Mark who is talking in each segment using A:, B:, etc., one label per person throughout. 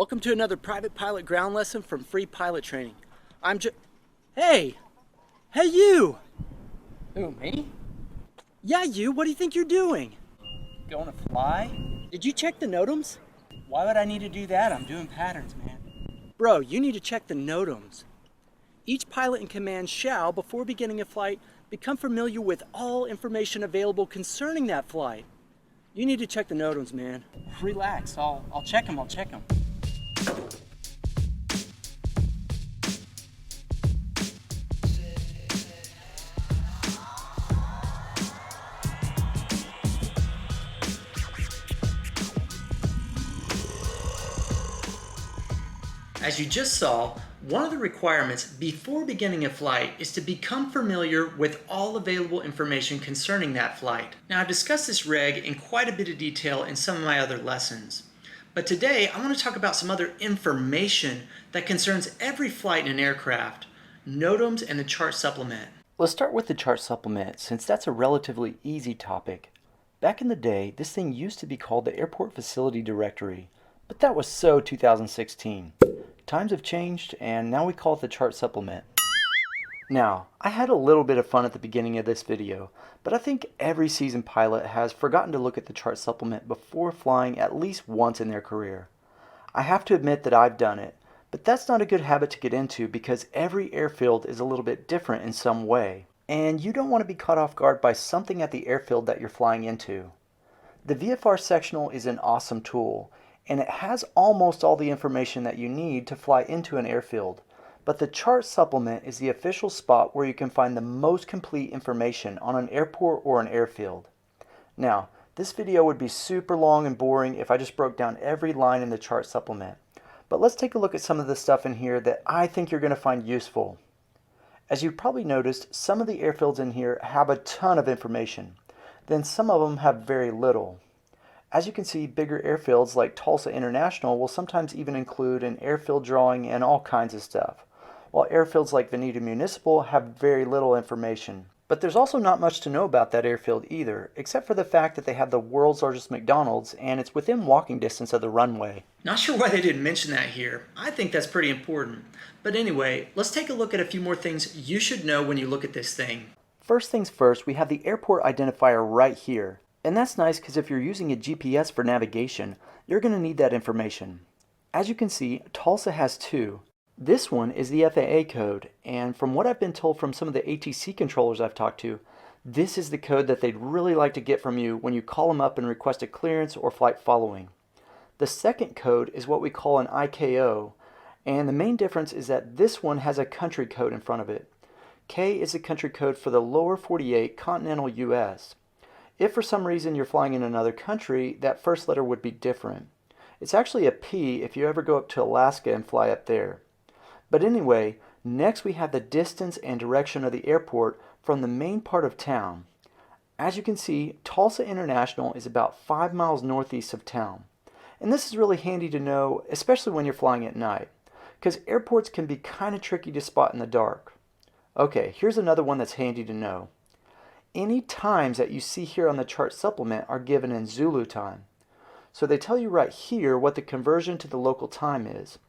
A: Welcome to another private pilot ground lesson from Free Pilot Training. Hey! Hey you!
B: Who, me?
A: Yeah, you, what do you think you're doing?
B: Going to fly?
A: Did you check the NOTAMs?
B: Why would I need to do that? I'm doing patterns, man.
A: Bro, you need to check the NOTAMs. Each pilot in command shall, before beginning a flight, become familiar with all information available concerning that flight. You need to check the NOTAMs, man.
B: Relax, I'll check them,
C: As you just saw, one of the requirements before beginning a flight is to become familiar with all available information concerning that flight. Now, I've discussed this reg in quite a bit of detail in some of my other lessons, but today I want to talk about some other information that concerns every flight in an aircraft, NOTAMs and the chart supplement.
D: Let's start with the chart supplement, since that's a relatively easy topic. Back in the day, this thing used to be called the Airport Facility Directory, but that was so 2016. Times have changed, and now we call it the chart supplement. Now, I had a little bit of fun at the beginning of this video, but I think every seasoned pilot has forgotten to look at the chart supplement before flying at least once in their career. I have to admit that I've done it, but that's not a good habit to get into because every airfield is a little bit different in some way, and you don't want to be caught off guard by something at the airfield that you're flying into. The VFR sectional is an awesome tool, and it has almost all the information that you need to fly into an airfield. But the chart supplement is the official spot where you can find the most complete information on an airport or an airfield. Now, this video would be super long and boring if I just broke down every line in the chart supplement. But let's take a look at some of the stuff in here that I think you're going to find useful. As you've probably noticed, some of the airfields in here have a ton of information. Then some of them have very little. As you can see, bigger airfields like Tulsa International will sometimes even include an airfield drawing and all kinds of stuff, while airfields like Veneta Municipal have very little information. But there's also not much to know about that airfield either, except for the fact that they have the world's largest McDonald's and it's within walking distance of the runway.
C: Not sure why they didn't mention that here. I think that's pretty important. But anyway, let's take a look at a few more things you should know when you look at this thing.
D: First things first, we have the airport identifier right here. And that's nice because if you're using a GPS for navigation, you're going to need that information. As you can see, Tulsa has two. This one is the FAA code, and from what I've been told from some of the ATC controllers I've talked to, this is the code that they'd really like to get from you when you call them up and request a clearance or flight following. The second code is what we call an IKO, and the main difference is that this one has a country code in front of it. K is the country code for the lower 48 continental US. If for some reason you're flying in another country, that first letter would be different. It's actually a P if you ever go up to Alaska and fly up there. But anyway, next we have the distance and direction of the airport from the main part of town. As you can see, Tulsa International is about 5 miles northeast of town. And this is really handy to know, especially when you're flying at night, because airports can be kind of tricky to spot in the dark. Okay, here's another one that's handy to know. Any times that you see here on the chart supplement are given in Zulu time. So they tell you right here what the conversion to the local time is.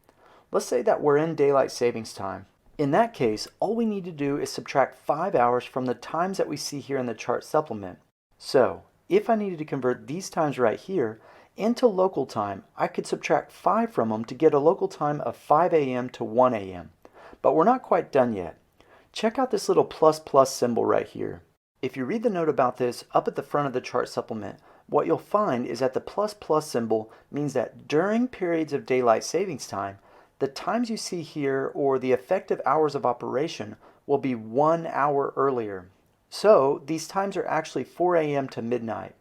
D: Let's say that we're in daylight savings time. In that case, all we need to do is subtract 5 hours from the times that we see here in the chart supplement. So, if I needed to convert these times right here into local time, I could subtract 5 from them to get a local time of 5 a.m. to 1 a.m. But we're not quite done yet. Check out this little plus symbol right here. If you read the note about this up at the front of the chart supplement, what you'll find is that the plus symbol means that during periods of daylight savings time, the times you see here or the effective hours of operation will be 1 hour earlier. So these times are actually 4 a.m. to midnight.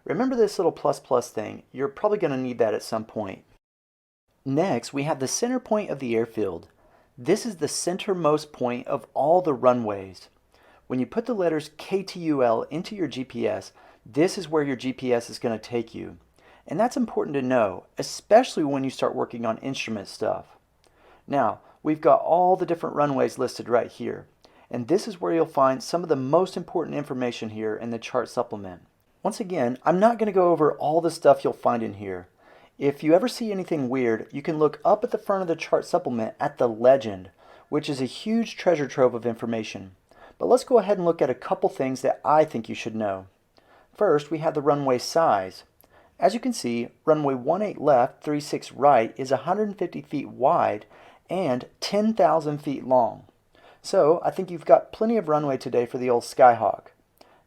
D: Remember this little plus thing, you're probably going to need that at some point. Next, we have the center point of the airfield. This is the centermost point of all the runways. When you put the letters KTUL into your GPS, this is where your GPS is going to take you. And that's important to know, especially when you start working on instrument stuff. Now, we've got all the different runways listed right here. And this is where you'll find some of the most important information here in the chart supplement. Once again, I'm not going to go over all the stuff you'll find in here. If you ever see anything weird, you can look up at the front of the chart supplement at the legend, which is a huge treasure trove of information. But let's go ahead and look at a couple things that I think you should know. First, we have the runway size. As you can see, runway 18 left, 36 right is 150 feet wide and 10,000 feet long. So I think you've got plenty of runway today for the old Skyhawk.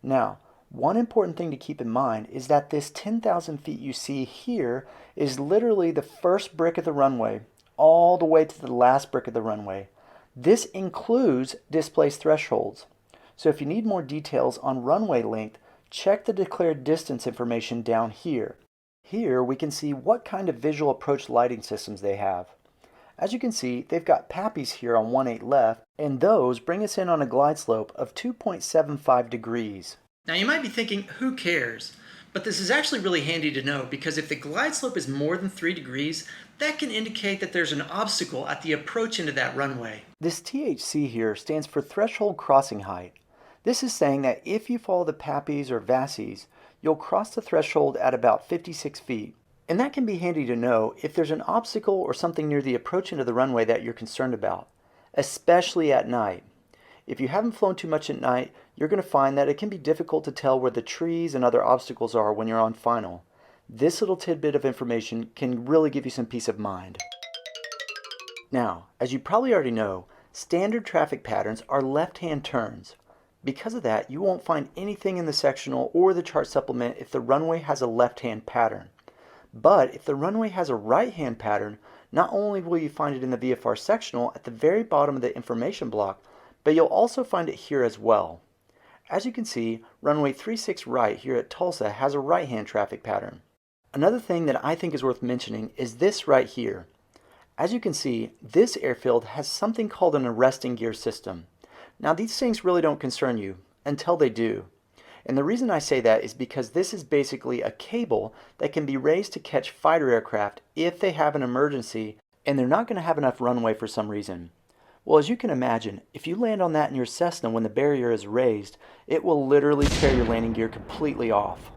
D: Now, one important thing to keep in mind is that this 10,000 feet you see here is literally the first brick of the runway all the way to the last brick of the runway. This includes displaced thresholds. So if you need more details on runway length, check the declared distance information down here. Here we can see what kind of visual approach lighting systems they have. As you can see, they've got PAPIs here on 18 left, and those bring us in on a glide slope of 2.75 degrees.
C: Now you might be thinking, who cares? But this is actually really handy to know because if the glide slope is more than 3 degrees, that can indicate that there's an obstacle at the approach into that runway.
D: This THC here stands for threshold crossing height. This is saying that if you follow the PAPIs or VASIs, you'll cross the threshold at about 56 feet. And that can be handy to know if there's an obstacle or something near the approach into the runway that you're concerned about, especially at night. If you haven't flown too much at night, you're going to find that it can be difficult to tell where the trees and other obstacles are when you're on final. This little tidbit of information can really give you some peace of mind. Now, as you probably already know, standard traffic patterns are left-hand turns. Because of that, you won't find anything in the sectional or the chart supplement if the runway has a left-hand pattern. But if the runway has a right-hand pattern, not only will you find it in the VFR sectional at the very bottom of the information block, but you'll also find it here as well. As you can see, runway 36 right here at Tulsa has a right-hand traffic pattern. Another thing that I think is worth mentioning is this right here. As you can see, this airfield has something called an arresting gear system. Now these things really don't concern you until they do. And the reason I say that is because this is basically a cable that can be raised to catch fighter aircraft if they have an emergency and they're not going to have enough runway for some reason. Well, as you can imagine, if you land on that in your Cessna when the barrier is raised, it will literally tear your landing gear completely off.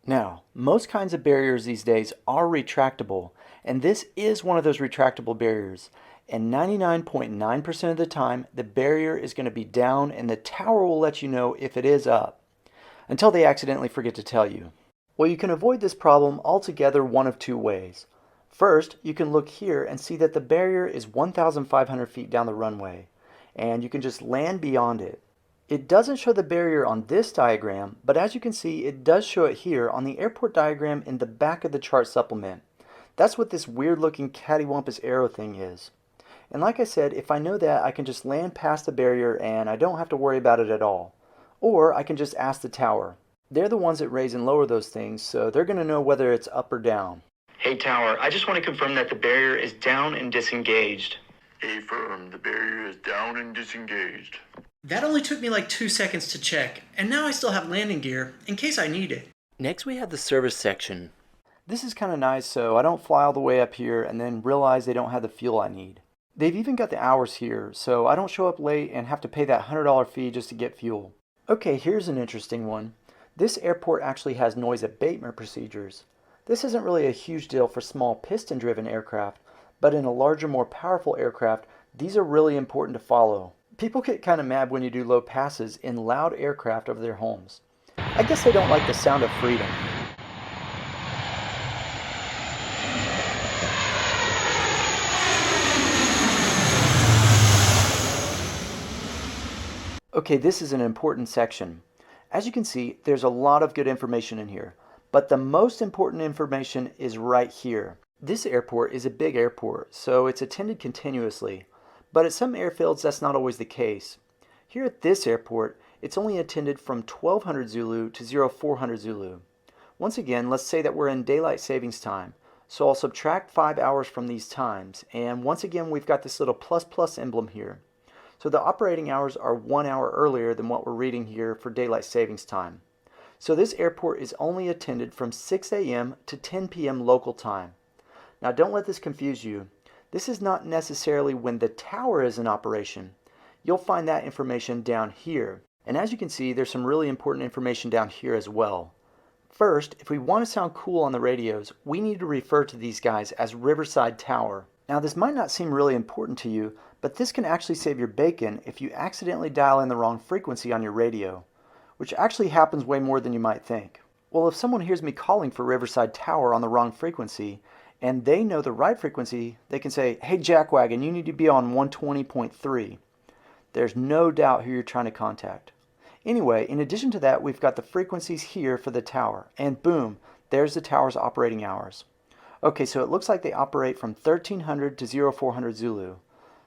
D: Now, most kinds of barriers these days are retractable, and this is one of those retractable barriers. And 99.9% of the time, the barrier is going to be down and the tower will let you know if it is up, until they accidentally forget to tell you. Well, you can avoid this problem altogether one of two ways. First, you can look here and see that the barrier is 1,500 feet down the runway, and you can just land beyond it. It doesn't show the barrier on this diagram, but as you can see, it does show it here on the airport diagram in the back of the chart supplement. That's what this weird looking cattywampus arrow thing is. And like I said, if I know that, I can just land past the barrier and I don't have to worry about it at all. Or I can just ask the tower. They're the ones that raise and lower those things, so they're going to know whether it's up or down. Hey tower, I just want to confirm that the barrier is down and disengaged.
E: Affirm, the barrier is down and disengaged.
C: That only took me like 2 seconds to check, and now I still have landing gear in case I need it.
D: Next we have the service section. This is kind of nice so I don't fly all the way up here and then realize they don't have the fuel I need. They've even got the hours here, so I don't show up late and have to pay that $100 fee just to get fuel. Okay, here's an interesting one. This airport actually has noise abatement procedures. This isn't really a huge deal for small piston-driven aircraft, but in a larger, more powerful aircraft, these are really important to follow. People get kind of mad when you do low passes in loud aircraft over their homes. I guess they don't like the sound of freedom. Okay, this is an important section. As you can see, there's a lot of good information in here, but the most important information is right here. This airport is a big airport, so it's attended continuously, but at some airfields that's not always the case. Here at this airport, it's only attended from 1200 Zulu to 0400 Zulu. Once again, let's say that we're in daylight savings time, so I'll subtract 5 hours from these times, and once again we've got this little plus emblem here. So the operating hours are 1 hour earlier than what we're reading here for daylight savings time. So this airport is only attended from 6 a.m. to 10 p.m. local time. Now don't let this confuse you. This is not necessarily when the tower is in operation. You'll find that information down here. And as you can see, there's some really important information down here as well. First, if we want to sound cool on the radios, we need to refer to these guys as Riverside Tower. Now this might not seem really important to you, but this can actually save your bacon if you accidentally dial in the wrong frequency on your radio, which actually happens way more than you might think. Well, if someone hears me calling for Riverside Tower on the wrong frequency, and they know the right frequency, they can say, "Hey Jackwagon, you need to be on 120.3. There's no doubt who you're trying to contact. Anyway, in addition to that, we've got the frequencies here for the tower, and boom, there's the tower's operating hours. Okay, so it looks like they operate from 1300 to 0400 Zulu.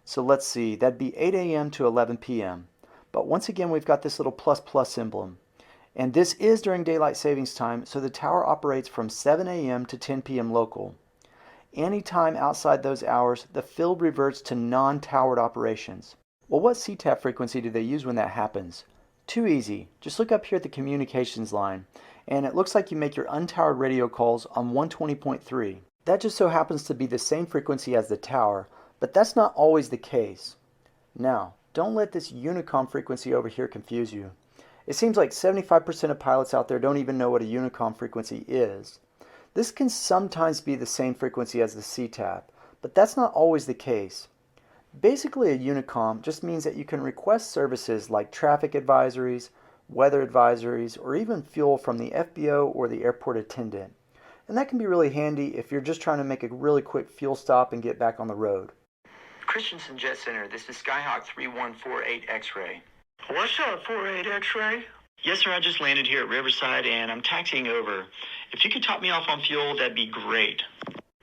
D: So let's see, that'd be 8 a.m. to 11 p.m. But once again, we've got this little plus plus emblem. And this is during daylight savings time, so the tower operates from 7 a.m. to 10 p.m. local. Any time outside those hours, the field reverts to non-towered operations. Well, what CTAP frequency do they use when that happens? Too easy. Just look up here at the communications line, and it looks like you make your untowered radio calls on 120.3. That just so happens to be the same frequency as the tower, but that's not always the case. Now, don't let this Unicom frequency over here confuse you. It seems like 75% of pilots out there don't even know what a Unicom frequency is. This can sometimes be the same frequency as the CTAP, but that's not always the case. Basically, a Unicom just means that you can request services like traffic advisories, weather advisories, or even fuel from the FBO or the airport attendant. And that can be really handy if you're just trying to make a really quick fuel stop and get back on the road.
F: Christensen Jet Center, this is Skyhawk 3148 X-Ray.
E: What's up, 48 X-Ray?
F: Yes, sir, I just landed here at Riverside and I'm taxiing over. If you could top me off on fuel, that'd be great.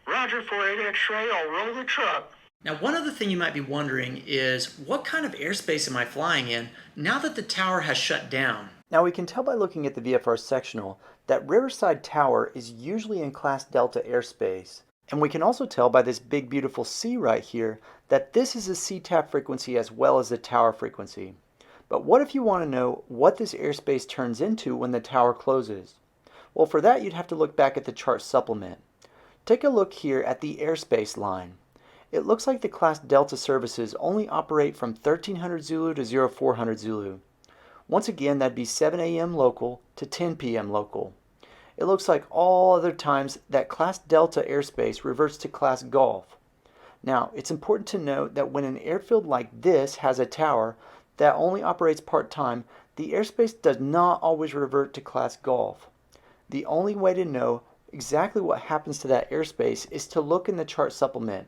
E: Roger, 48 X-Ray, I'll roll the truck.
C: Now, one other thing you might be wondering is, what kind of airspace am I flying in now that the tower has shut down?
D: Now we can tell by looking at the VFR sectional that Riverside Tower is usually in Class Delta airspace. And we can also tell by this big beautiful C right here that this is a CTAP frequency as well as the tower frequency. But what if you want to know what this airspace turns into when the tower closes? Well, for that you'd have to look back at the chart supplement. Take a look here at the airspace line. It looks like the Class Delta services only operate from 1300 Zulu to 0400 Zulu. Once again, that'd be 7 a.m. local to 10 p.m. local. It looks like all other times that Class Delta airspace reverts to Class Golf. Now, it's important to note that when an airfield like this has a tower that only operates part-time, the airspace does not always revert to Class Golf. The only way to know exactly what happens to that airspace is to look in the chart supplement.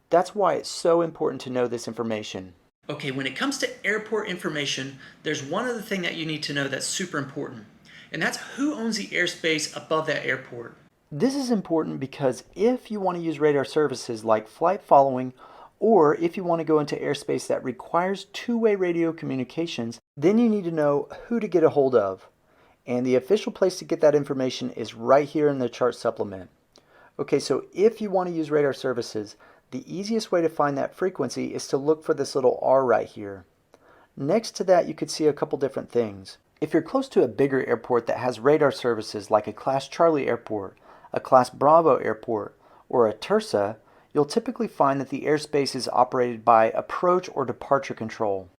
D: That's why it's so important to know this information.
C: Okay, when it comes to airport information, there's one other thing that you need to know that's super important, and that's who owns the airspace above that airport.
D: This is important because if you want to use radar services like flight following, or if you want to go into airspace that requires two-way radio communications, then you need to know who to get a hold of. And the official place to get that information is right here in the chart supplement. Okay, so if you want to use radar services, the easiest way to find that frequency is to look for this little R right here. Next to that, you could see a couple different things. If you're close to a bigger airport that has radar services like a Class Charlie airport, a Class Bravo airport, or a TURSA, you'll typically find that the airspace is operated by approach or departure control.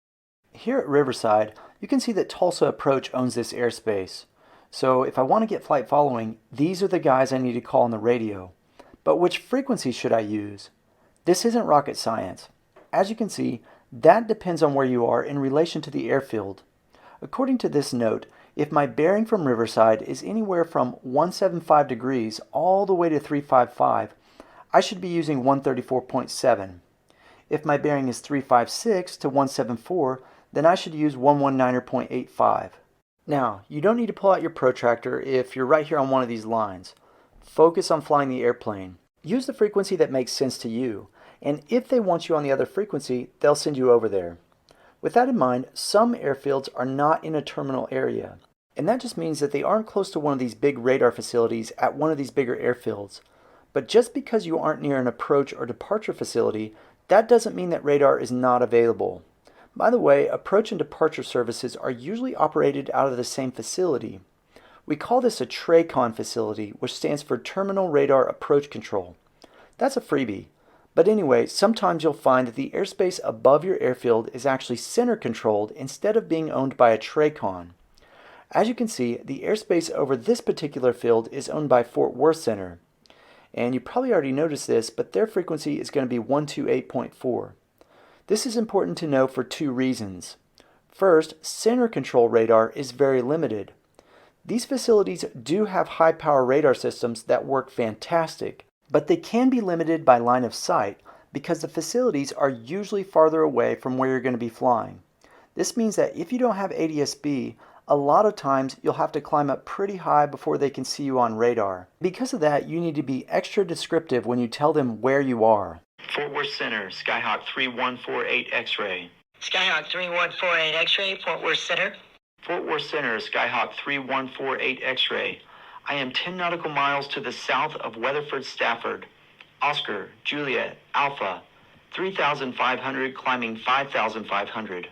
D: Here at Riverside, you can see that Tulsa Approach owns this airspace. So if I want to get flight following, these are the guys I need to call on the radio. But which frequency should I use? This isn't rocket science. As you can see, that depends on where you are in relation to the airfield. According to this note, if my bearing from Riverside is anywhere from 175 degrees all the way to 355, I should be using 134.7. If my bearing is 356 to 174, then I should use 119.85. Now, you don't need to pull out your protractor if you're right here on one of these lines. Focus on flying the airplane. Use the frequency that makes sense to you, and if they want you on the other frequency, they'll send you over there. With that in mind, some airfields are not in a terminal area, and that just means that they aren't close to one of these big radar facilities at one of these bigger airfields. But just because you aren't near an approach or departure facility, that doesn't mean that radar is not available. By the way, approach and departure services are usually operated out of the same facility. We call this a TRACON facility, which stands for Terminal Radar Approach Control. That's a freebie. But anyway, sometimes you'll find that the airspace above your airfield is actually center controlled instead of being owned by a TRACON. As you can see, the airspace over this particular field is owned by Fort Worth Center. And you probably already noticed this, but their frequency is going to be 128.4. This is important to know for two reasons. First, center control radar is very limited. These facilities do have high power radar systems that work fantastic, but they can be limited by line of sight because the facilities are usually farther away from where you're going to be flying. This means that if you don't have ADS-B, a lot of times you'll have to climb up pretty high before they can see you on radar. Because of that, you need to be extra descriptive when you tell them where you are.
F: Fort Worth Center, Skyhawk 3148 X-ray.
G: Skyhawk 3148 X-ray, Fort Worth Center.
F: Fort Worth Center, Skyhawk 3148 X-ray. I am 10 nautical miles to the south of Weatherford, Stafford. Oscar, Juliet, Alpha, 3,500 climbing 5,500.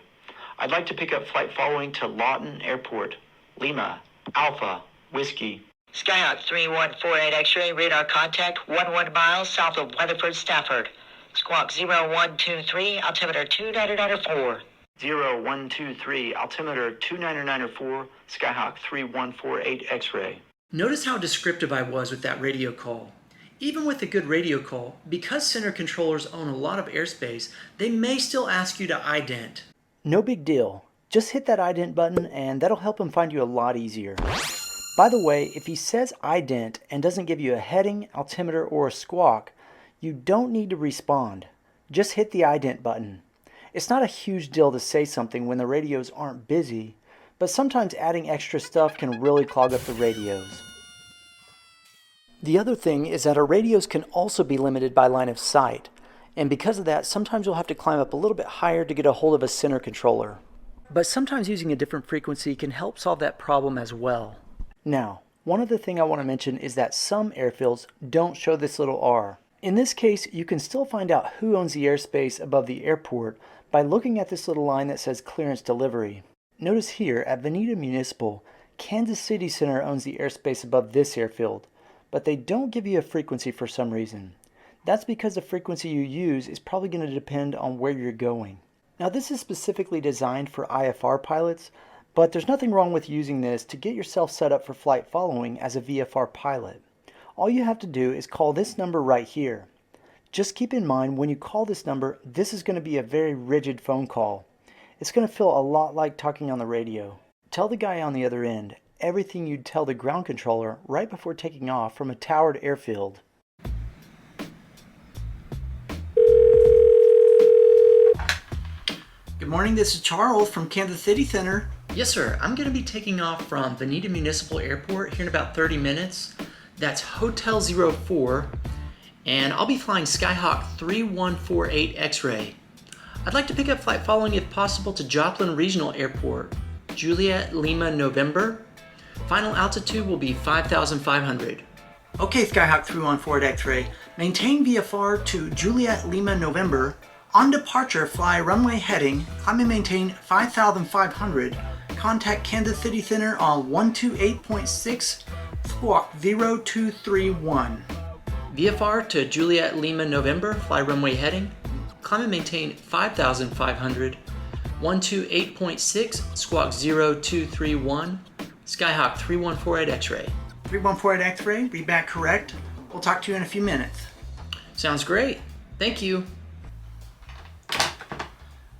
F: I'd like to pick up flight following to Lawton Airport. Lima, Alpha, Whiskey.
G: Skyhawk 3148 X-ray, radar contact 11 miles south of Weatherford, Stafford. Squawk 0123, altimeter 2994.
F: 0123, altimeter 2994, Skyhawk 3148 X-ray.
C: Notice how descriptive I was with that radio call. Even with a good radio call, because center controllers own a lot of airspace, they may still ask you to ident.
D: No big deal. Just hit that ident button and that'll help him find you a lot easier. By the way, if he says ident and doesn't give you a heading, altimeter, or a squawk, you don't need to respond. Just hit the ident button. It's not a huge deal to say something when the radios aren't busy, but sometimes adding extra stuff can really clog up the radios. The other thing is that our radios can also be limited by line of sight, and because of that, sometimes you'll have to climb up a little bit higher to get a hold of a center controller. But sometimes using a different frequency can help solve that problem as well. Now, one other thing I want to mention is that some airfields don't show this little R. In this case, you can still find out who owns the airspace above the airport by looking at this little line that says clearance delivery. Notice here at Veneta Municipal, Kansas City Center owns the airspace above this airfield, but they don't give you a frequency for some reason. That's because the frequency you use is probably going to depend on where you're going. Now this is specifically designed for IFR pilots, but there's nothing wrong with using this to get yourself set up for flight following as a VFR pilot. All you have to do is call this number right here. Just keep in mind when you call this number, this is going to be a very rigid phone call. It's going to feel a lot like talking on the radio. Tell the guy on the other end everything you'd tell the ground controller right before taking off from a towered airfield.
A: Good morning, this is Charles from Kansas City Center.
C: Yes, sir. I'm going to be taking off from Veneta Municipal Airport here in about 30 minutes. That's Hotel 04, and I'll be flying Skyhawk 3148 X-ray. I'd like to pick up flight following if possible to Joplin Regional Airport, Juliet Lima November. Final altitude will be 5,500.
A: Okay, Skyhawk 314 X-ray. Maintain VFR to Juliet Lima November. On departure, fly runway heading, climb and maintain 5,500. Contact Kansas City Center on 128.6, squawk 0231.
C: VFR to Juliet Lima November, fly runway heading, climb and maintain 5,500. 128.6, squawk 0231. Skyhawk 3148 X-ray.
A: 314 X-ray, read back correct. We'll talk to you in a few minutes.
C: Sounds great. Thank you.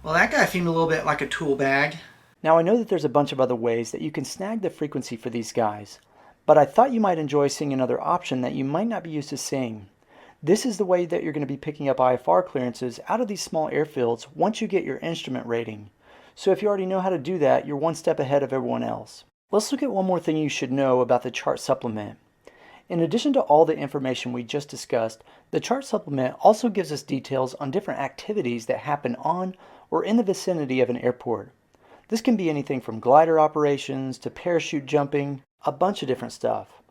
A: Well, that guy seemed a little bit like a tool bag.
D: Now I know that there's a bunch of other ways that you can snag the frequency for these guys, but I thought you might enjoy seeing another option that you might not be used to seeing. This is the way that you're going to be picking up IFR clearances out of these small airfields once you get your instrument rating. So if you already know how to do that, you're one step ahead of everyone else. Let's look at one more thing you should know about the chart supplement. In addition to all the information we just discussed, the chart supplement also gives us details on different activities that happen on or in the vicinity of an airport. This can be anything from glider operations to parachute jumping, a bunch of different stuff.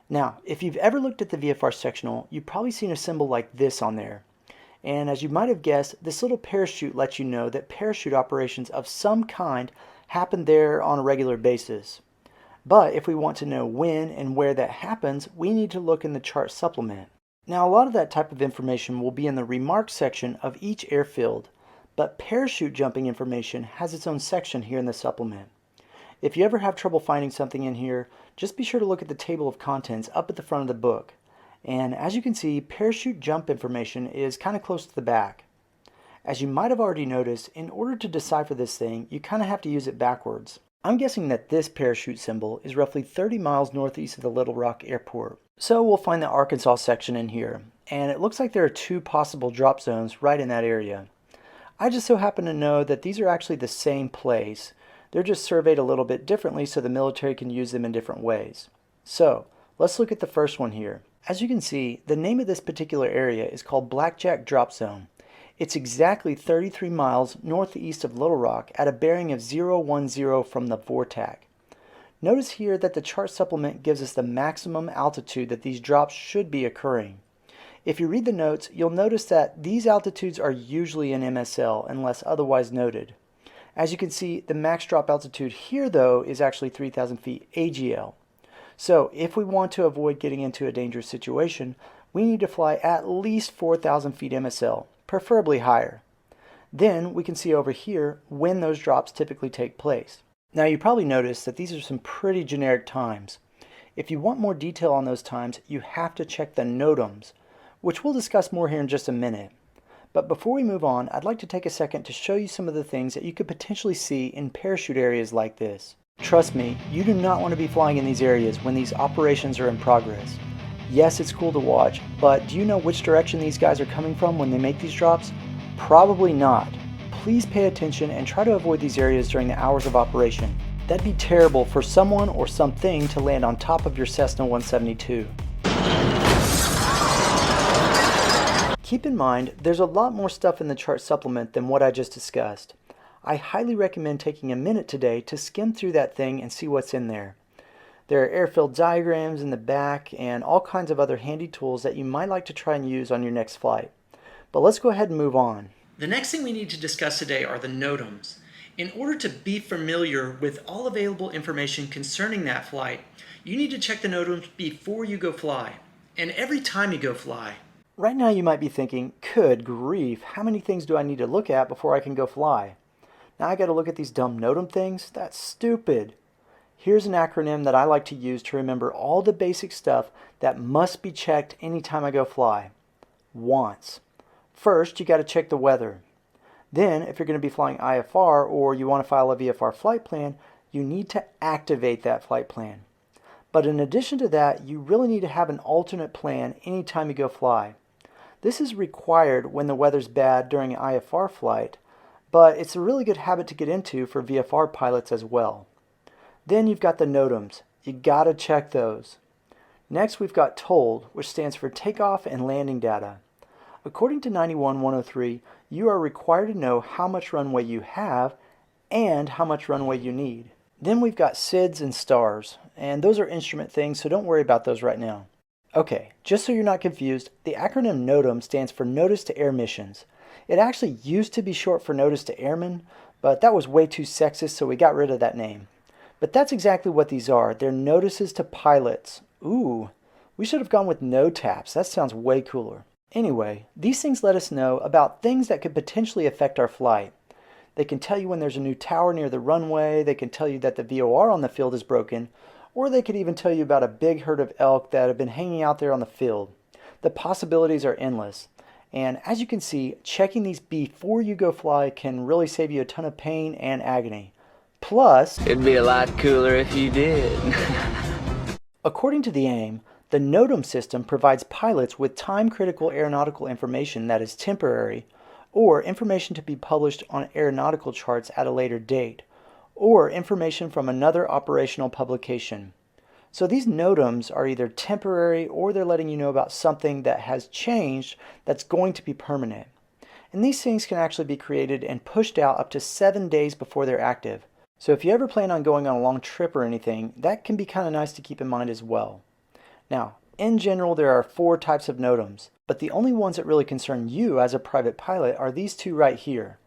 D: Now, if you've ever looked at the VFR sectional, you've probably seen a symbol like this on there. And as you might have guessed, this little parachute lets you know that parachute operations of some kind happen there on a regular basis. But if we want to know when and where that happens, we need to look in the chart supplement. Now, a lot of that type of information will be in the remarks section of each airfield, but parachute jumping information has its own section here in the supplement. If you ever have trouble finding something in here, just be sure to look at the table of contents up at the front of the book. And as you can see, parachute jump information is kind of close to the back. As you might have already noticed, in order to decipher this thing, you kind of have to use it backwards. I'm guessing that this parachute symbol is roughly 30 miles northeast of the Little Rock Airport. So we'll find the Arkansas section in here, and it looks like there are 2 possible drop zones right in that area. I just so happen to know that these are actually the same place. They're just surveyed a little bit differently so the military can use them in different ways. So let's look at the first one here. As you can see, the name of this particular area is called Blackjack Drop Zone. It's exactly 33 miles northeast of Little Rock at a bearing of 010 from the VORTAC. Notice here that the chart supplement gives us the maximum altitude that these drops should be occurring. If you read the notes, you'll notice that these altitudes are usually in MSL unless otherwise noted. As you can see, the max drop altitude here though is actually 3,000 feet AGL. So if we want to avoid getting into a dangerous situation, we need to fly at least 4,000 feet MSL, preferably higher. Then we can see over here when those drops typically take place. Now you probably noticed that these are some pretty generic times. If you want more detail on those times, you have to check the NOTAMs, which we'll discuss more here in just a minute. But before we move on, I'd like to take a second to show you some of the things that you could potentially see in parachute areas like this. Trust me, you do not want to be flying in these areas when these operations are in progress. Yes, it's cool to watch, but do you know which direction these guys are coming from when they make these drops? Probably not. Please pay attention and try to avoid these areas during the hours of operation. That'd be terrible for someone or something to land on top of your Cessna 172. Keep in mind, there's a lot more stuff in the chart supplement than what I just discussed. I highly recommend taking a minute today to skim through that thing and see what's in there. There are airfield diagrams in the back and all kinds of other handy tools that you might like to try and use on your next flight. But let's go ahead and move on.
C: The next thing we need to discuss today are the NOTAMs. In order to be familiar with all available information concerning that flight, you need to check the NOTAMs before you go fly, and every time you go fly.
D: Right now you might be thinking, good grief, how many things do I need to look at before I can go fly? Now I gotta look at these dumb NOTAM things? That's stupid. Here's an acronym that I like to use to remember all the basic stuff that must be checked anytime I go fly. Once. First, you gotta check the weather. Then, if you're gonna be flying IFR or you wanna file a VFR flight plan, you need to activate that flight plan. But in addition to that, you really need to have an alternate plan anytime you go fly. This is required when the weather's bad during an IFR flight, but it's a really good habit to get into for VFR pilots as well. Then you've got the NOTAMs. You gotta check those. Next we've got TOLD, which stands for Takeoff and Landing Data. According to 91-103, you are required to know how much runway you have and how much runway you need. Then we've got SIDS and STARS, and those are instrument things, so don't worry about those right now. Okay, just so you're not confused, the acronym NOTAM stands for Notice to Air Missions. It actually used to be short for Notice to Airmen, but that was way too sexist, so we got rid of that name. But that's exactly what these are. They're notices to pilots. Ooh, we should have gone with NOTAPs. That sounds way cooler. Anyway, these things let us know about things that could potentially affect our flight. They can tell you when there's a new tower near the runway, they can tell you that the VOR on the field is broken, or they could even tell you about a big herd of elk that have been hanging out there on the field. The possibilities are endless. And as you can see, checking these before you go fly can really save you a ton of pain and agony. Plus,
H: it'd be a lot cooler if you did.
D: According to the AIM, the NOTAM system provides pilots with time-critical aeronautical information that is temporary, or information to be published on aeronautical charts at a later date, or information from another operational publication. So these NOTAMs are either temporary or they're letting you know about something that has changed that's going to be permanent. And these things can actually be created and pushed out up to 7 days before they're active. So if you ever plan on going on a long trip or anything, that can be kind of nice to keep in mind as well. Now, in general, there are 4 types of NOTAMs, but the only ones that really concern you as a private pilot are these 2 right here,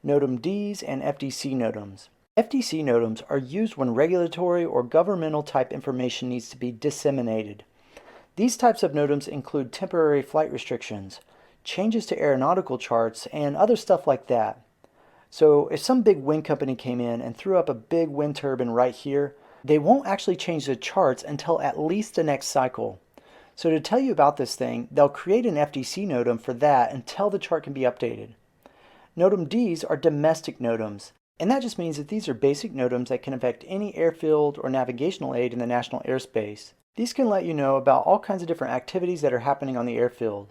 D: NOTAM Ds and FDC NOTAMs. FDC NOTAMs are used when regulatory or governmental type information needs to be disseminated. These types of NOTAMs include temporary flight restrictions, changes to aeronautical charts, and other stuff like that. So if some big wind company came in and threw up a big wind turbine right here, they won't actually change the charts until at least the next cycle. So to tell you about this thing, they'll create an FDC NOTAM for that until the chart can be updated. NOTAM Ds are domestic NOTAMs, and that just means that these are basic NOTAMs that can affect any airfield or navigational aid in the national airspace. These can let you know about all kinds of different activities that are happening on the airfield.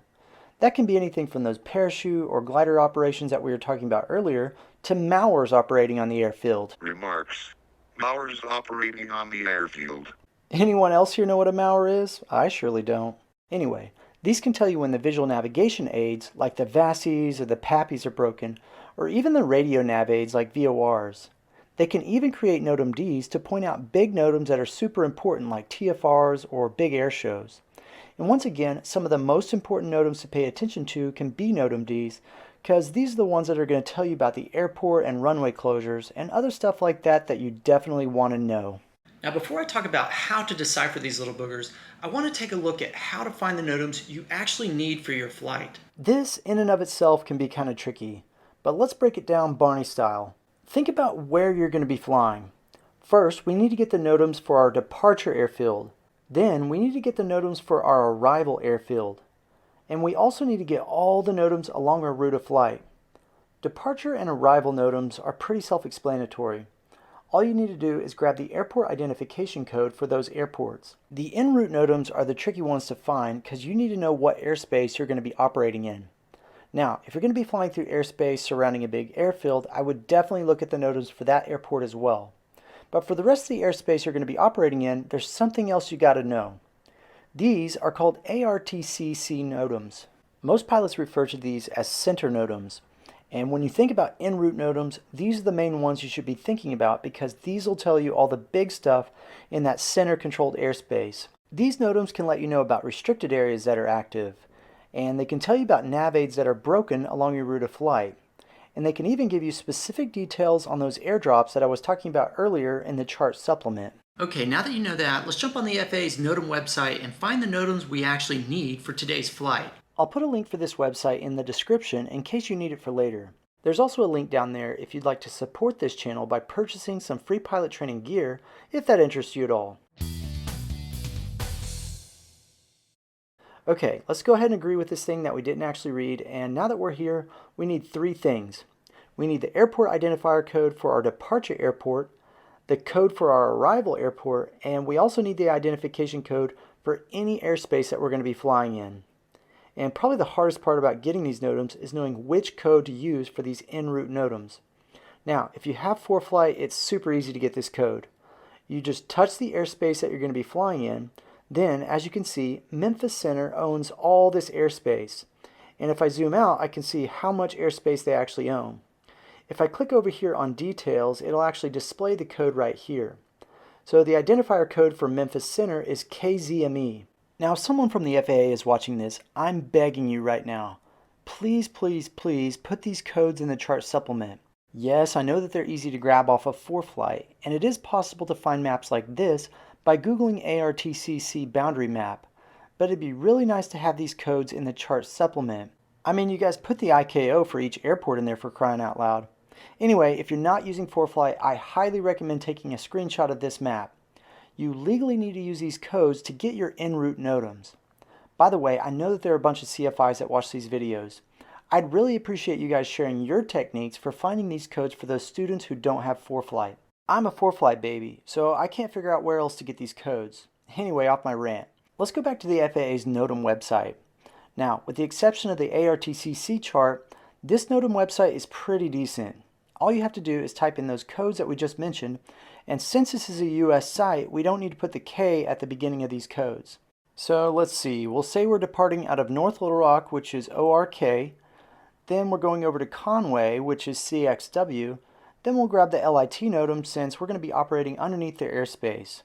D: That can be anything from those parachute or glider operations that we were talking about earlier to MAURs operating on the airfield.
E: Remarks. MAURs operating on the airfield.
D: Anyone else here know what a MAUR is? I surely don't. Anyway, these can tell you when the visual navigation aids like the VASIs or the PAPIs are broken, or even the radio nav aids like VORs. They can even create NOTAM Ds to point out big NOTAMs that are super important like TFRs or big air shows. And once again, some of the most important NOTAMs to pay attention to can be NOTAM Ds, because these are the ones that are going to tell you about the airport and runway closures and other stuff like that that you definitely want to know.
C: Now before I talk about how to decipher these little boogers, I want to take a look at how to find the NOTAMs you actually need for your flight.
D: This in and of itself can be kind of tricky, but let's break it down Barney style. Think about where you're going to be flying. First, we need to get the NOTAMs for our departure airfield. Then we need to get the NOTAMs for our arrival airfield. And we also need to get all the NOTAMs along our route of flight. Departure and arrival NOTAMs are pretty self-explanatory. All you need to do is grab the airport identification code for those airports. The en route NOTAMs are the tricky ones to find because you need to know what airspace you're going to be operating in. Now, if you're going to be flying through airspace surrounding a big airfield, I would definitely look at the NOTAMs for that airport as well. But for the rest of the airspace you're going to be operating in, there's something else you got to know. These are called ARTCC NOTAMs. Most pilots refer to these as center NOTAMs. And when you think about en route NOTAMs, these are the main ones you should be thinking about because these will tell you all the big stuff in that center controlled airspace. These NOTAMs can let you know about restricted areas that are active, and they can tell you about nav aids that are broken along your route of flight. And they can even give you specific details on those airdrops that I was talking about earlier in the chart supplement.
C: Okay, now that you know that, let's jump on the FAA's NOTAM website and find the NOTAMs we actually need for today's flight.
D: I'll put a link for this website in the description in case you need it for later. There's also a link down there if you'd like to support this channel by purchasing some free pilot training gear if that interests you at all. Okay, let's go ahead and agree with this thing that we didn't actually read, and now that we're here, we need three things. We need the airport identifier code for our departure airport, the code for our arrival airport, and we also need the identification code for any airspace that we're going to be flying in. And probably the hardest part about getting these NOTAMs is knowing which code to use for these en route NOTAMs. Now, if you have ForeFlight, it's super easy to get this code. You just touch the airspace that you're going to be flying in. Then, as you can see, Memphis Center owns all this airspace. And if I zoom out, I can see how much airspace they actually own. If I click over here on details, it'll actually display the code right here. So the identifier code for Memphis Center is KZME. Now, if someone from the FAA is watching this, I'm begging you right now. Please, please, please put these codes in the chart supplement. Yes, I know that they're easy to grab off of ForeFlight, and it is possible to find maps like this by Googling ARTCC boundary map, but it'd be really nice to have these codes in the chart supplement. I mean, you guys put the IKO for each airport in there for crying out loud. Anyway, if you're not using ForeFlight, I highly recommend taking a screenshot of this map. You legally need to use these codes to get your en route NOTAMs. By the way, I know that there are a bunch of CFIs that watch these videos. I'd really appreciate you guys sharing your techniques for finding these codes for those students who don't have ForeFlight. I'm a ForeFlight baby, so I can't figure out where else to get these codes. Anyway, off my rant. Let's go back to the FAA's NOTAM website. Now, with the exception of the ARTCC chart, this NOTAM website is pretty decent. All you have to do is type in those codes that we just mentioned, and since this is a US site, we don't need to put the K at the beginning of these codes. So let's see, we'll say we're departing out of North Little Rock, which is ORK, then we're going over to Conway, which is CXW, then we'll grab the LIT NOTAM since we're going to be operating underneath their airspace.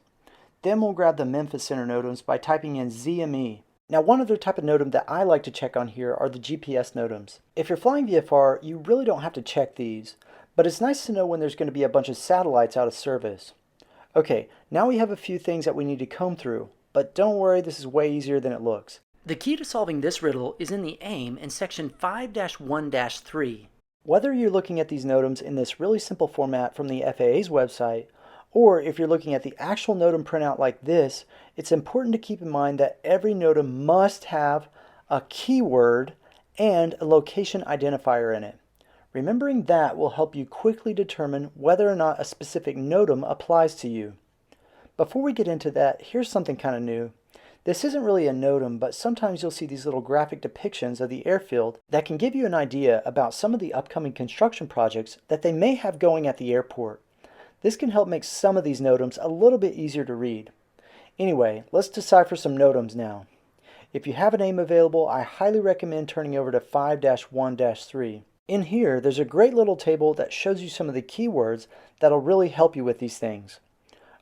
D: Then we'll grab the Memphis Center NOTAMs by typing in ZME. Now, one other type of NOTAM that I like to check on here are the GPS NOTAMs. If you're flying VFR, you really don't have to check these, but it's nice to know when there's going to be a bunch of satellites out of service. Okay, now we have a few things that we need to comb through, but don't worry, this is way easier than it looks.
A: The key to solving this riddle is in the AIM in section 5-1-3.
D: Whether you're looking at these NOTAMs in this really simple format from the FAA's website, or if you're looking at the actual NOTAM printout like this, it's important to keep in mind that every NOTAM must have a keyword and a location identifier in it. Remembering that will help you quickly determine whether or not a specific NOTAM applies to you. Before we get into that, here's something kind of new. This isn't really a NOTAM, but sometimes you'll see these little graphic depictions of the airfield that can give you an idea about some of the upcoming construction projects that they may have going at the airport. This can help make some of these NOTAMs a little bit easier to read. Anyway, let's decipher some NOTAMs now. If you have a name available, I highly recommend turning over to 5-1-3. In here, there's a great little table that shows you some of the keywords that'll really help you with these things.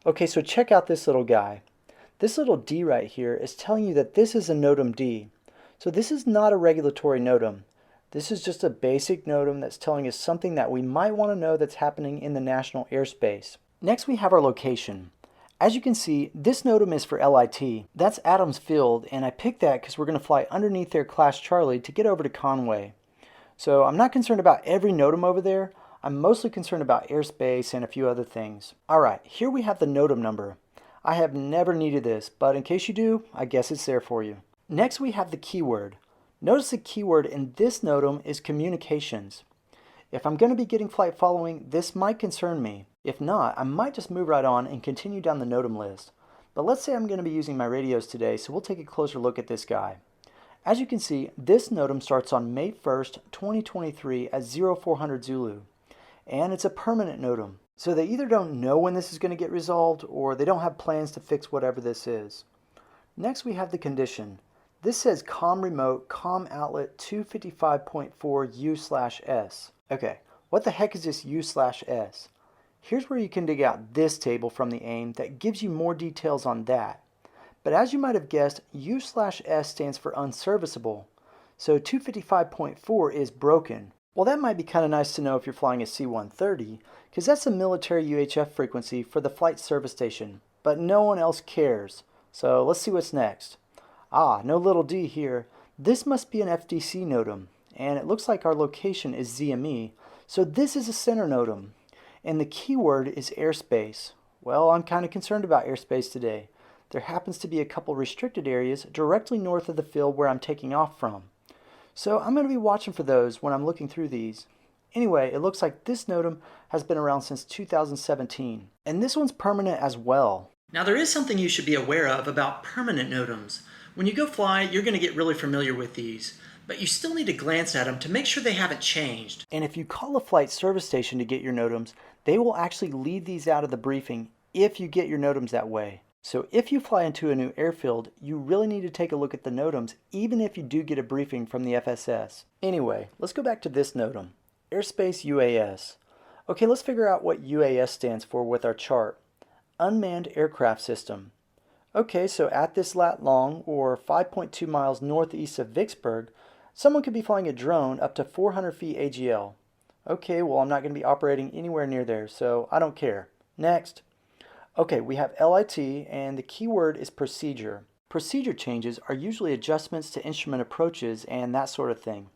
D: Okay, so check out this little guy. This little D right here is telling you that this is a NOTAM D. So this is not a regulatory NOTAM. This is just a basic NOTAM that's telling us something that we might want to know that's happening in the national airspace. Next we have our location. As you can see, this NOTAM is for LIT. That's Adams Field, and I picked that because we're going to fly underneath their Class Charlie to get over to Conway. So I'm not concerned about every NOTAM over there. I'm mostly concerned about airspace and a few other things. Alright, here we have the NOTAM number. I have never needed this, but in case you do, I guess it's there for you. Next we have the keyword. Notice the keyword in this NOTAM is communications. If I'm going to be getting flight following, this might concern me. If not, I might just move right on and continue down the NOTAM list. But let's say I'm going to be using my radios today, so we'll take a closer look at this guy. As you can see, this NOTAM starts on May 1st, 2023 at 0400 Zulu. And it's a permanent NOTAM. So they either don't know when this is going to get resolved, or they don't have plans to fix whatever this is. Next we have the condition. This says COM remote COM outlet 255.4 U/S. Okay, what the heck is this U/S? Here's where you can dig out this table from the AIM that gives you more details on that. But as you might have guessed, U/S stands for unserviceable. So 255.4 is broken. Well, that might be kind of nice to know if you're flying a C-130, because that's a military UHF frequency for the flight service station. But no one else cares. So let's see what's next. Ah, no little d here. This must be an FDC NOTAM, and it looks like our location is ZME, so this is a center NOTAM. And the keyword is airspace. Well, I'm kind of concerned about airspace today. There happens to be a couple restricted areas directly north of the field where I'm taking off from. So I'm going to be watching for those when I'm looking through these. Anyway, it looks like this NOTAM has been around since 2017. And this one's permanent as well.
C: Now there is something you should be aware of about permanent NOTAMs. When you go fly, you're going to get really familiar with these, but you still need to glance at them to make sure they haven't changed.
D: And if you call a flight service station to get your NOTAMs, they will actually leave these out of the briefing if you get your NOTAMs that way. So if you fly into a new airfield, you really need to take a look at the NOTAMs even if you do get a briefing from the FSS. Anyway, let's go back to this NOTAM. Airspace UAS. Okay, let's figure out what UAS stands for with our chart. Unmanned Aircraft System. Okay, so at this lat long, or 5.2 miles northeast of Vicksburg, someone could be flying a drone up to 400 feet AGL. Okay, well I'm not going to be operating anywhere near there, so I don't care. Next. Okay, we have LIT, and the keyword is procedure. Procedure changes are usually adjustments to instrument approaches and that sort of thing.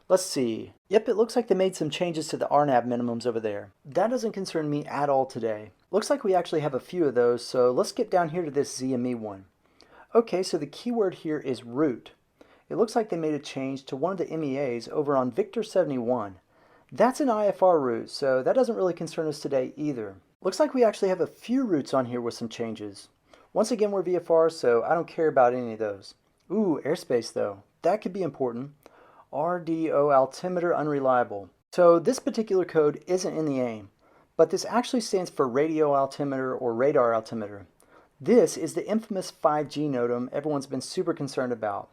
D: Let's see. Yep, it looks like they made some changes to the RNAV minimums over there. That doesn't concern me at all today. Looks like we actually have a few of those, so let's get down here to this ZME one. Okay, so the keyword here is route. It looks like they made a change to one of the MEAs over on Victor 71. That's an IFR route, so that doesn't really concern us today either. Looks like we actually have a few routes on here with some changes. Once again, we're VFR, so I don't care about any of those. Ooh, airspace though. That could be important. RDO altimeter unreliable. So this particular code isn't in the AIM, but this actually stands for radio altimeter or radar altimeter. This is the infamous 5G NOTAM everyone's been super concerned about.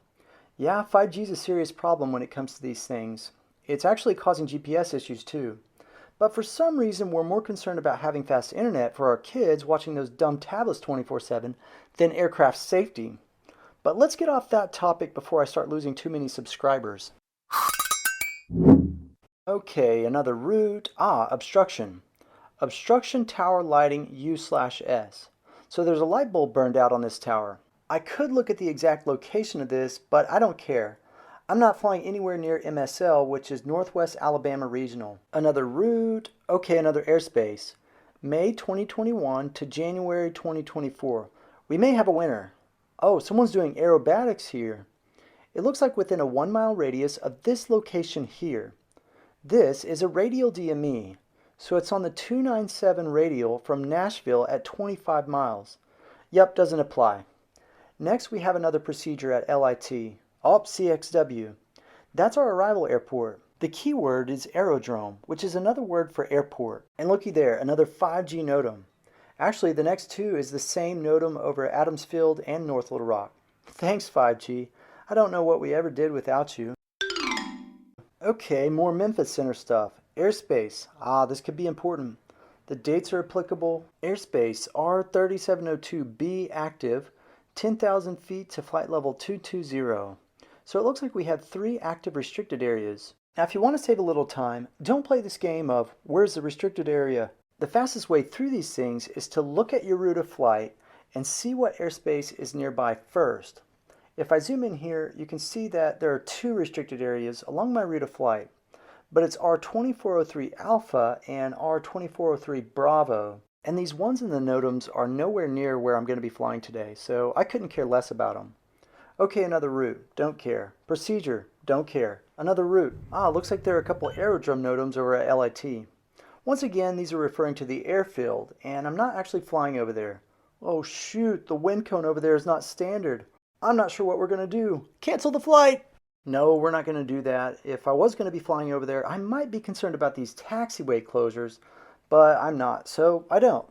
D: Yeah, 5G is a serious problem when it comes to these things. It's actually causing GPS issues too. But for some reason, we're more concerned about having fast internet for our kids watching those dumb tablets 24/7 than aircraft safety. But let's get off that topic before I start losing too many subscribers. Okay, another route. Obstruction. Obstruction tower lighting U/S. So there's a light bulb burned out on this tower. I could look at the exact location of this, but I don't care. I'm not flying anywhere near MSL, which is Northwest Alabama Regional. Another route, okay, another airspace. May 2021 to January 2024. We may have a winner. Oh, someone's doing aerobatics here. It looks like within a 1 mile radius of this location here. This is a radial DME, so it's on the 297 radial from Nashville at 25 miles. Yep, doesn't apply. Next we have another procedure at LIT. CXW. That's our arrival airport. The keyword is aerodrome, which is another word for airport. And looky there, another 5G NOTAM. Actually, the next two is the same NOTAM over Adams Field and North Little Rock. Thanks, 5G. I don't know what we ever did without you. Okay, more Memphis Center stuff. Airspace. This could be important. The dates are applicable. Airspace R3702B active, 10,000 feet to flight level 220. So it looks like we have 3 active restricted areas. Now if you want to save a little time, don't play this game of where's the restricted area. The fastest way through these things is to look at your route of flight and see what airspace is nearby first. If I zoom in here, you can see that there are 2 restricted areas along my route of flight, but it's R2403 Alpha and R2403 Bravo. And these ones in the NOTAMs are nowhere near where I'm going to be flying today, so I couldn't care less about them. Okay, another route, don't care. Procedure, don't care. Another route. Looks like there are a couple aerodrome NOTAMs over at LIT. Once again, these are referring to the airfield, and I'm not actually flying over there. Oh shoot, the wind cone over there is not standard. I'm not sure what we're going to do. Cancel the flight! No, we're not going to do that. If I was going to be flying over there, I might be concerned about these taxiway closures, but I'm not, so I don't.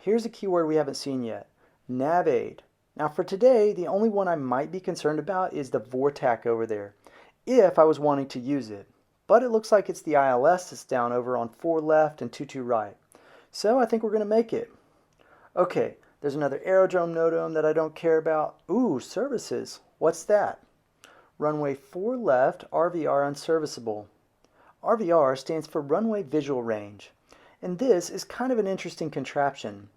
D: Here's a keyword we haven't seen yet. NavAid. Now for today, the only one I might be concerned about is the VORTAC over there, if I was wanting to use it. But it looks like it's the ILS that's down over on 4 left and 22 right. So I think we're going to make it. Okay, there's another aerodrome NOTAM that I don't care about. Ooh, services. What's that? Runway 4 left, RVR unserviceable. RVR stands for Runway Visual Range. And this is kind of an interesting contraption.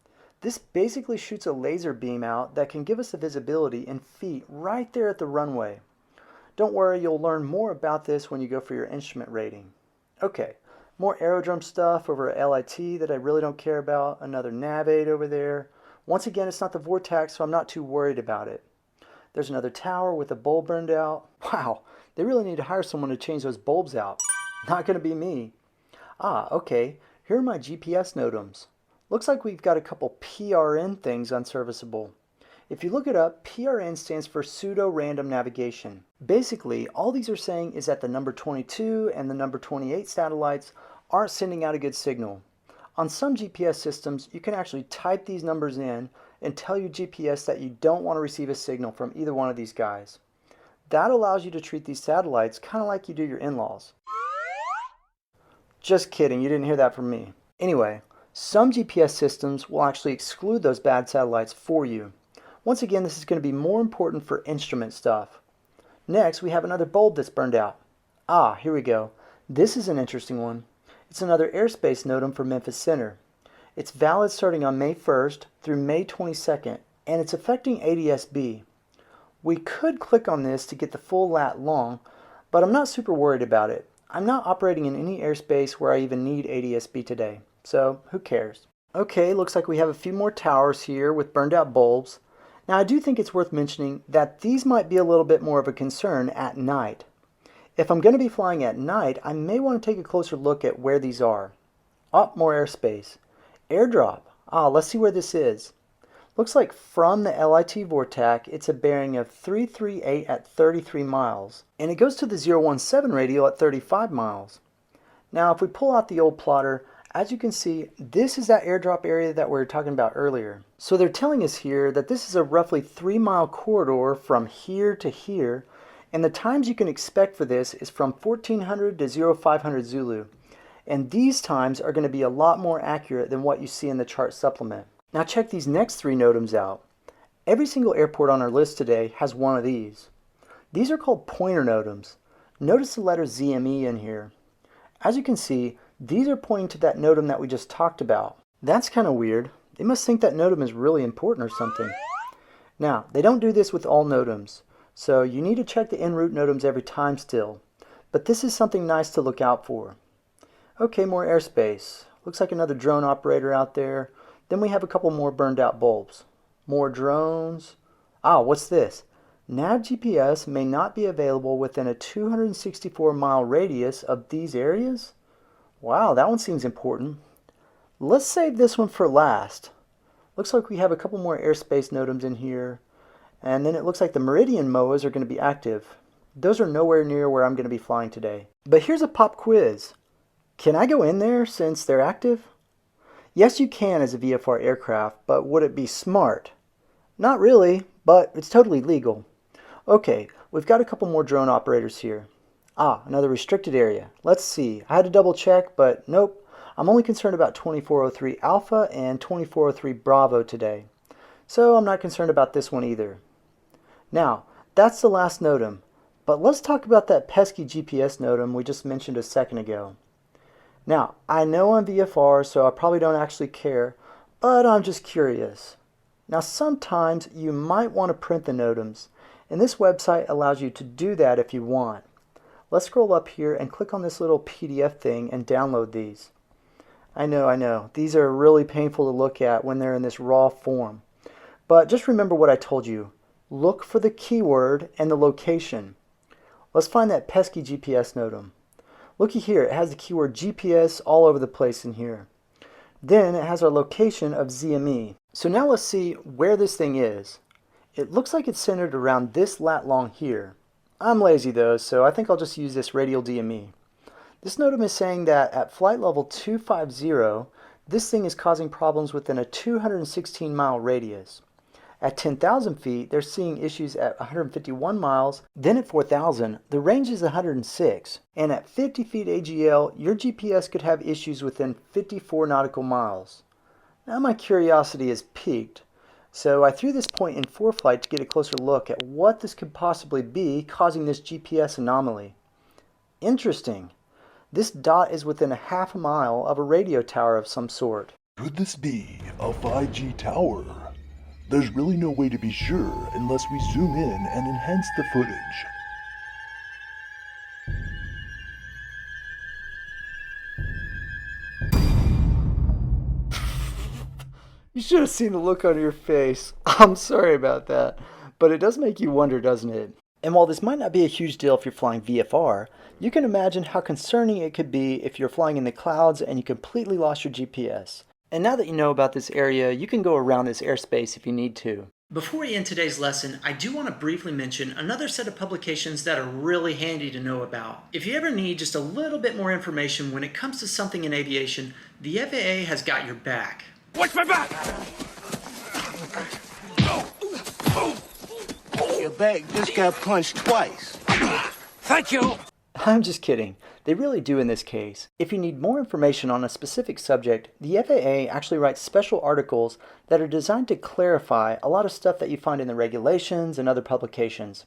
D: This basically shoots a laser beam out that can give us the visibility in feet right there at the runway. Don't worry, you'll learn more about this when you go for your instrument rating. Okay, more aerodrome stuff over at LIT that I really don't care about. Another NavAid over there. Once again, it's not the VORTAC, so I'm not too worried about it. There's another tower with a bulb burned out. Wow, they really need to hire someone to change those bulbs out. Not going to be me. Okay, here are my GPS NOTAMs. Looks like we've got a couple PRN things unserviceable. If you look it up, PRN stands for pseudo-random navigation. Basically, all these are saying is that the number 22 and the number 28 satellites aren't sending out a good signal. On some GPS systems, you can actually type these numbers in and tell your GPS that you don't want to receive a signal from either one of these guys. That allows you to treat these satellites kind of like you do your in-laws. Just kidding, you didn't hear that from me. Anyway, some GPS systems will actually exclude those bad satellites for you. Once again, this is going to be more important for instrument stuff. Next, we have another bulb that's burned out. Here we go. This is an interesting one. It's another airspace NOTAM for Memphis Center. It's valid starting on May 1st through May 22nd, and it's affecting ADS-B. We could click on this to get the full lat long, but I'm not super worried about it. I'm not operating in any airspace where I even need ADS-B today, so who cares? Okay, looks like we have a few more towers here with burned out bulbs. Now I do think it's worth mentioning that these might be a little bit more of a concern at night. If I'm going to be flying at night, I may want to take a closer look at where these are. More airspace. Airdrop. Let's see where this is. Looks like from the LIT VORTAC, it's a bearing of 338 at 33 miles. And it goes to the 017 radial at 35 miles. Now if we pull out the old plotter, as you can see, this is that airdrop area that we were talking about earlier. So they're telling us here that this is a roughly 3-mile corridor from here to here, and the times you can expect for this is from 1400 to 0500 Zulu. And these times are going to be a lot more accurate than what you see in the chart supplement. Now check these next 3 NOTAMs out. Every single airport on our list today has one of these. These are called pointer NOTAMs. Notice the letter ZME in here. As you can see, these are pointing to that NOTAM that we just talked about. That's kind of weird. They must think that NOTAM is really important or something. Now, they don't do this with all NOTAMs. So you need to check the en route NOTAMs every time still. But this is something nice to look out for. Okay, more airspace. Looks like another drone operator out there. Then we have a couple more burned out bulbs. More drones. Ah, what's this? Nav GPS may not be available within a 264-mile radius of these areas? Wow, that one seems important. Let's save this one for last. Looks like we have a couple more airspace NOTAMs in here. And then it looks like the Meridian MOAs are going to be active. Those are nowhere near where I'm going to be flying today. But here's a pop quiz. Can I go in there since they're active? Yes, you can as a VFR aircraft, but would it be smart? Not really, but it's totally legal. Okay, we've got a couple more drone operators here. Ah, another restricted area. Let's see. I had to double check, but nope. I'm only concerned about 2403 Alpha and 2403 Bravo today. So I'm not concerned about this one either. Now, that's the last NOTAM, but let's talk about that pesky GPS NOTAM we just mentioned a second ago. Now, I know I'm VFR, so I probably don't actually care, but I'm just curious. Now, sometimes you might want to print the NOTAMs, and this website allows you to do that if you want. Let's scroll up here and click on this little PDF thing and download these. I know, these are really painful to look at when they're in this raw form. But just remember what I told you. Look for the keyword and the location. Let's find that pesky GPS NOTAM. Looky here, it has the keyword GPS all over the place in here. Then it has our location of ZME. So now let's see where this thing is. It looks like it's centered around this lat long here. I'm lazy though, so I think I'll just use this radial DME. This NOTAM is saying that at flight level 250, this thing is causing problems within a 216-mile radius. At 10,000 feet, they're seeing issues at 151 miles. Then at 4,000, the range is 106. And at 50 feet AGL, your GPS could have issues within 54 nautical miles. Now my curiosity is piqued. So I threw this point in ForeFlight to get a closer look at what this could possibly be causing this GPS anomaly. Interesting. This dot is within a half a mile of a radio tower of some sort.
E: Could this be a 5G tower? There's really no way to be sure unless we zoom in and enhance the footage.
D: You should have seen the look on your face. I'm sorry about that. But it does make you wonder, doesn't it? And while this might not be a huge deal if you're flying VFR, you can imagine how concerning it could be if you're flying in the clouds and you completely lost your GPS. And now that you know about this area, you can go around this airspace if you need to.
C: Before we end today's lesson, I do want to briefly mention another set of publications that are really handy to know about. If you ever need just a little bit more information when it comes to something in aviation, the FAA has got your back.
I: Watch my back!
J: Your back just got punched twice.
I: Thank you!
D: I'm just kidding. They really do in this case. If you need more information on a specific subject, the FAA actually writes special articles that are designed to clarify a lot of stuff that you find in the regulations and other publications.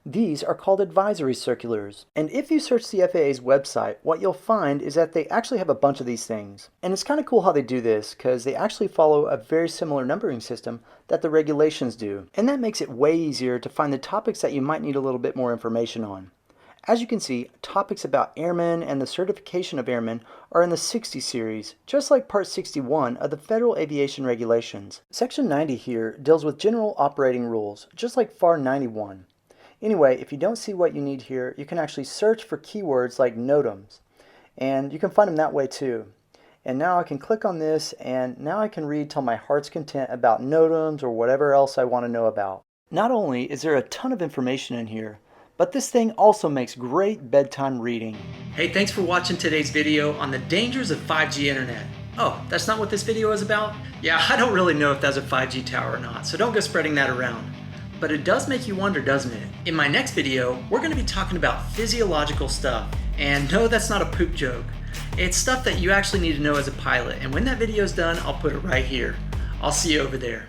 D: These are called advisory circulars. And if you search the FAA's website, what you'll find is that they actually have a bunch of these things. And it's kind of cool how they do this, because they actually follow a very similar numbering system that the regulations do. And that makes it way easier to find the topics that you might need a little bit more information on. As you can see, topics about airmen and the certification of airmen are in the 60 series, just like Part 61 of the Federal Aviation Regulations. Section 90 here deals with general operating rules, just like FAR 91. Anyway, if you don't see what you need here, you can actually search for keywords like NOTAMs, and you can find them that way too. And now I can click on this, and now I can read till my heart's content about NOTAMs or whatever else I want to know about. Not only is there a ton of information in here, but this thing also makes great bedtime reading.
C: Hey, thanks for watching today's video on the dangers of 5G internet. Oh, that's not what this video is about? Yeah, I don't really know if that's a 5G tower or not, so don't go spreading that around. But it does make you wonder, doesn't it? In my next video, we're going to be talking about physiological stuff. And no, that's not a poop joke. It's stuff that you actually need to know as a pilot, and when that video's done, I'll put it right here. I'll see you over there.